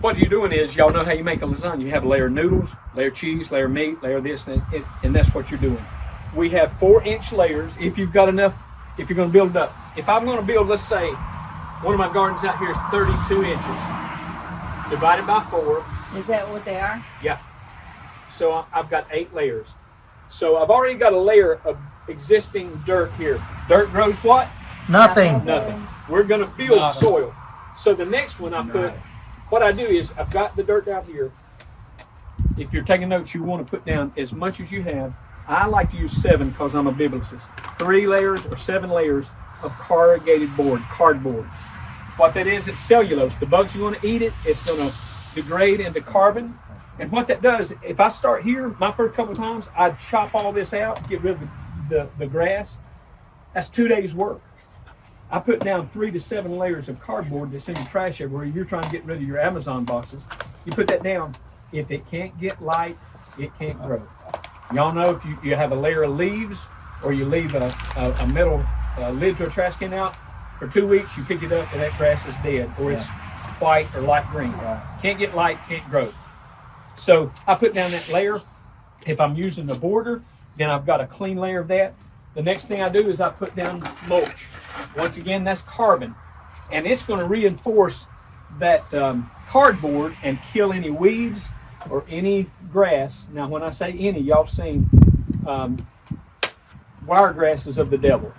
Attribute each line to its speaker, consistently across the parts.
Speaker 1: what you're doing is, y'all know how you make a lasagna. You have a layer of noodles, layer of cheese, layer of meat, layer of this, and that's what you're doing. We have 4-inch layers. If you've got enough, if you're going to build it up. If I'm going to build, let's say, one of my gardens out here is 32 inches, divided by 4.
Speaker 2: Is that what they are?
Speaker 1: Yeah. So I've got 8 layers. So I've already got a layer of existing dirt here. Dirt grows what?
Speaker 3: Nothing.
Speaker 1: Nothing. We're going to build soil. So the next one I put, what I do is I've got the dirt down here. If you're taking notes, you want to put down as much as you have. I like to use 7 because I'm a biblicist. 3 layers or 7 layers of corrugated board, cardboard. What that is, it's cellulose. The bugs are going to eat it. It's going to degrade into carbon. And what that does, if I start here, my first couple of times, I'd chop all this out, get rid of the grass. That's 2 days' work. I put down 3 to 7 layers of cardboard that's in the trash everywhere. You're trying to get rid of your Amazon boxes. You put that down. If it can't get light, it can't grow. Y'all know if you have a layer of leaves or you leave a metal lid to a trash can out, for 2 weeks you pick it up and that grass is dead or it's white or light green. Can't get light, can't grow. So I put down that layer. If I'm using the border, then I've got a clean layer of that. The next thing I do is I put down mulch. Once again, that's carbon. And it's going to reinforce that cardboard and kill any weeds or any grass. Now, when I say any, y'all have seen wiregrass is of the devil.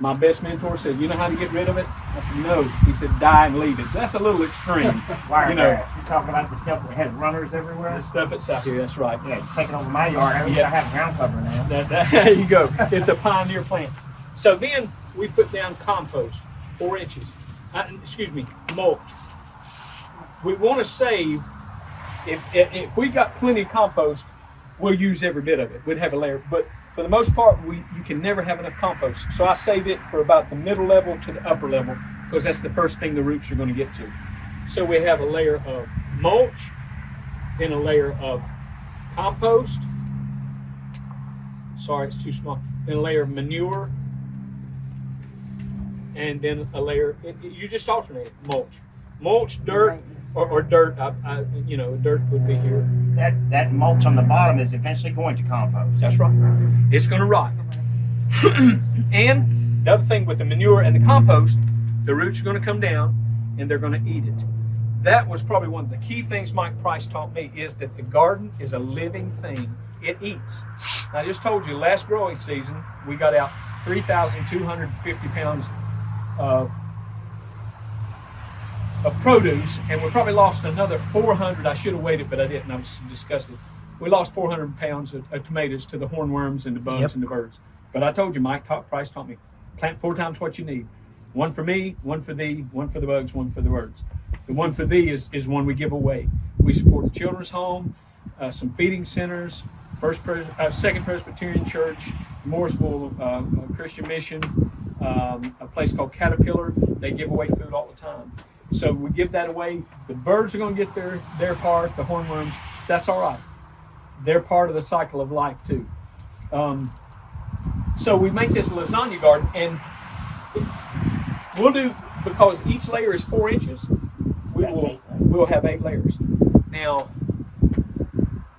Speaker 1: My best mentor said, you know how to get rid of it? I said, no. He said, die and leave it. That's a little extreme.
Speaker 4: Wiregrass. You're talking about the stuff that has runners everywhere?
Speaker 1: The stuff that's out here, that's right.
Speaker 4: Yeah, it's taking over my yard. I have ground cover now.
Speaker 1: There you go. It's a pioneer plant. So then we put down compost, 4 inches. Mulch. We want to save, if we got plenty of compost, we'll use every bit of it. We'd have a layer. But for the most part, you can never have enough compost. So I save it for about the middle level to the upper level because that's the first thing the roots are going to get to. So we have a layer of mulch, then a layer of compost. Sorry, it's too small. Then a layer of manure, and then a layer. You just alternate mulch, dirt, or dirt. Dirt would be here.
Speaker 4: That mulch on the bottom is eventually going to compost.
Speaker 1: That's right. It's going to rot. And the other thing with the manure and the compost, the roots are going to come down and they're going to eat it. That was probably one of the key things Mike Price taught me, is that the garden is a living thing. It eats. I just told you, last growing season, we got out 3,250 pounds of produce, and we probably lost another 400. I should have waited, but I didn't. I was disgusted. We lost 400 pounds of tomatoes to the hornworms and the bugs and the birds. But I told you, Price taught me, plant 4 times what you need. One for me, one for thee, one for the bugs, one for the birds. The one for thee is one we give away. We support the Children's Home, some feeding centers, Second Presbyterian Church, Mooresville Christian Mission, a place called Caterpillar. They give away food all the time. So we give that away. The birds are going to get their part, the hornworms. That's all right. They're part of the cycle of life too. So we make this lasagna garden, and we'll do, because each layer is 4 inches, we'll have 8 layers. Now,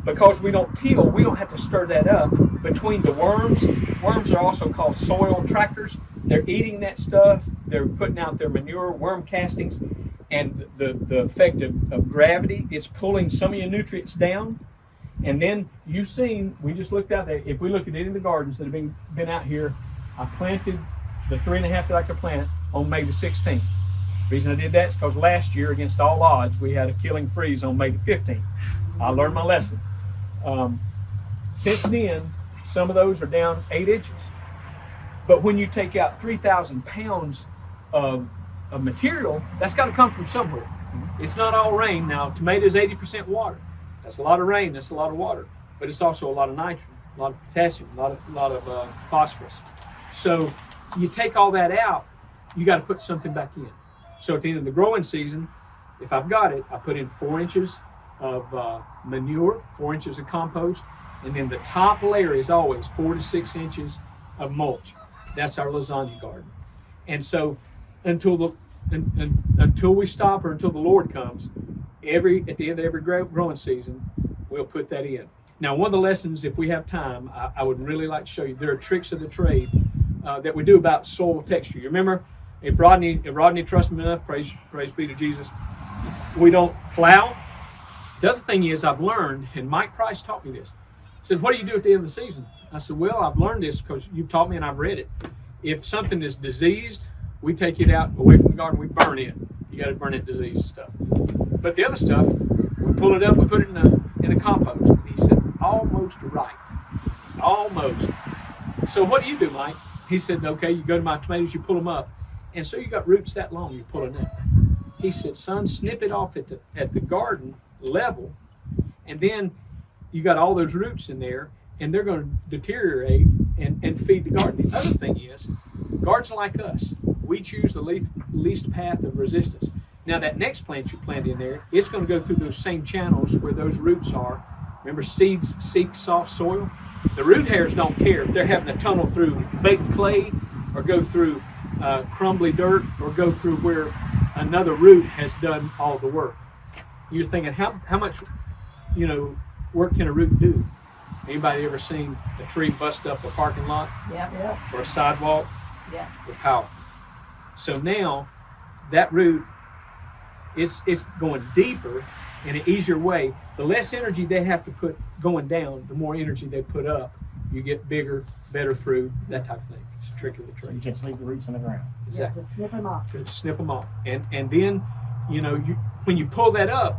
Speaker 1: because we don't till, we don't have to stir that up between the worms. Worms are also called soil tractors. They're eating that stuff. They're putting out their manure, worm castings, and the effect of gravity, it's pulling some of your nutrients down. And then you've seen, we just looked out there, if we look at any of the gardens that have been out here, I planted the 3.5 that I could plant on May the 16th. The reason I did that is because last year, against all odds, we had a killing freeze on May the 15th. I learned my lesson. Since then, some of those are down 8 inches. But when you take out 3,000 pounds of material, that's got to come from somewhere. It's not all rain. Now, tomatoes 80% water. That's a lot of rain. That's a lot of water. But it's also a lot of nitrogen, a lot of potassium, a lot of phosphorus. So you take all that out, you got to put something back in. So at the end of the growing season, if I've got it, I put in 4 inches of manure, 4 inches of compost, and then the top layer is always 4 to 6 inches of mulch. That's our lasagna garden. And so until we stop or until the Lord comes, at the end of every growing season, we'll put that in. Now, one of the lessons, if we have time, I would really like to show you. There are tricks of the trade that we do about soil texture. You remember, if Rodney trusts me enough, praise be to Jesus, we don't plow. The other thing is I've learned, and Mike Price taught me this. He said, what do you do at the end of the season? I said, well, I've learned this because you've taught me and I've read it. If something is diseased, we take it out away from the garden, we burn it. You got to burn that diseased stuff. But the other stuff, we pull it up, we put it in a compost. And he said, almost right. Almost. So what do you do, Mike? He said, okay, you go to my tomatoes, you pull them up. And so you got roots that long, you pull it up. He said, son, snip it off at the garden level, and then you got all those roots in there, and they're going to deteriorate and feed the garden. The other thing is, gardens like us, we choose the least path of resistance. Now that next plant you plant in there, it's going to go through those same channels where those roots are. Remember, seeds seek soft soil. The root hairs don't care if they're having to tunnel through baked clay or go through crumbly dirt or go through where another root has done all the work. You're thinking, how much, work can a root do? Anybody ever seen a tree bust up a parking lot?
Speaker 2: Yeah.
Speaker 1: Or a sidewalk?
Speaker 2: Yeah.
Speaker 1: They're powerful. So now, that root, it's going deeper in an easier way. The less energy they have to put going down, the more energy they put up. You get bigger, better fruit, that type of thing. It's a trick of the
Speaker 4: So
Speaker 1: tree.
Speaker 4: you just leave the roots in the ground.
Speaker 1: Exactly.
Speaker 2: To snip them off.
Speaker 1: To snip them off. And then, when you pull that up,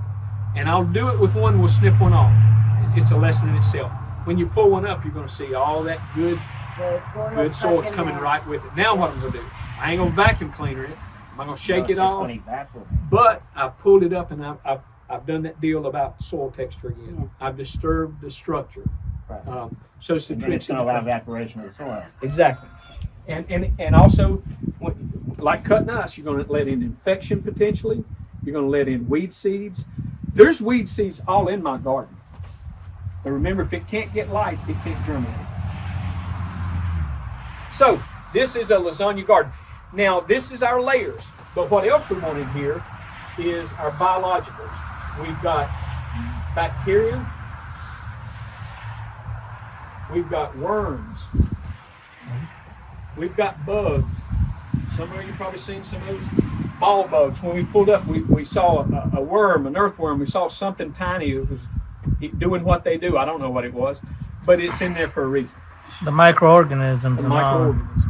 Speaker 1: and I'll do it with one, we'll snip one off. It's a lesson in itself. When you pull one up, you're going to see all that good soil is coming right with it. Now what I'm going to do, I ain't going to vacuum cleaner it. I'm not going to shake it off. But I pulled it up, and I've done that deal about soil texture again. I've disturbed the structure.
Speaker 4: Right.
Speaker 1: So it's the
Speaker 4: And then it's going to allow evaporation of the soil.
Speaker 1: Exactly. And also, like cutting ice, you're going to let in infection potentially. You're going to let in weed seeds. There's weed seeds all in my garden. But remember, if it can't get light, it can't germinate. So, this is a lasagna garden. Now, this is our layers. But what else we want in here is our biologicals. We've got bacteria. We've got worms. We've got bugs. Some of you probably seen some of those ball bugs. When we pulled up, we saw a worm, an earthworm. We saw something tiny that was doing what they do. I don't know what it was, but it's in there for a reason.
Speaker 3: The microorganisms.
Speaker 1: The microorganisms.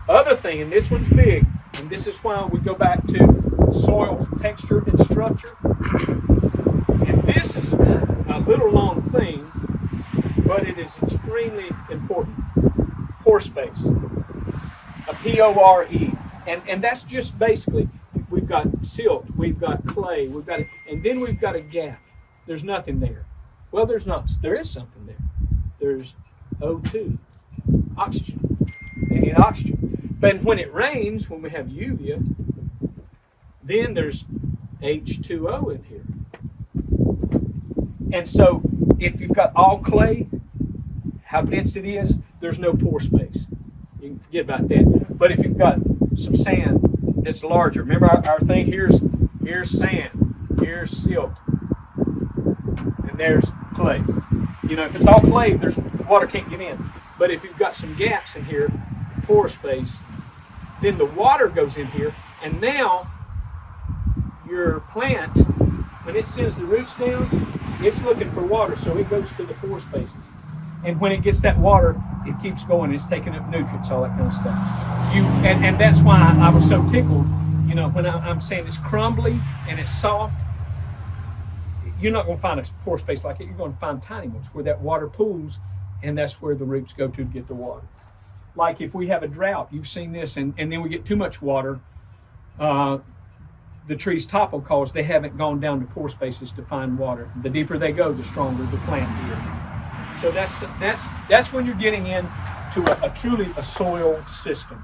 Speaker 1: Other thing, and this one's big, and this is why we go back to soil texture and structure. And this is a little long thing, but it is extremely important. Pore space. A P-O-R-E. And that's just basically, we've got silt, we've got clay, and then we've got a gap. There's nothing there. Well, there is something there. There's O2, oxygen. They need oxygen. But when it rains, when we have uvea, then there's H2O in here. And so, if you've got all clay, how dense it is, there's no pore space. You can forget about that. But if you've got some sand that's larger, remember our thing, here's sand, here's silt, and there's clay. If it's all clay, there's water can't get in. But if you've got some gaps in here, pore space, then the water goes in here, and now your plant, when it sends the roots down, it's looking for water, so it goes to the pore spaces. And when it gets that water, it keeps going. It's taking up nutrients, all that kind of stuff. And that's why I was so tickled. When I'm saying it's crumbly and it's soft, you're not going to find a pore space like it. You're going to find tiny ones where that water pools, and that's where the roots go to get the water. Like if we have a drought, you've seen this, and then we get too much water, the trees topple because they haven't gone down to pore spaces to find water. The deeper they go, the stronger the plant is. So that's when you're getting into a truly soil system.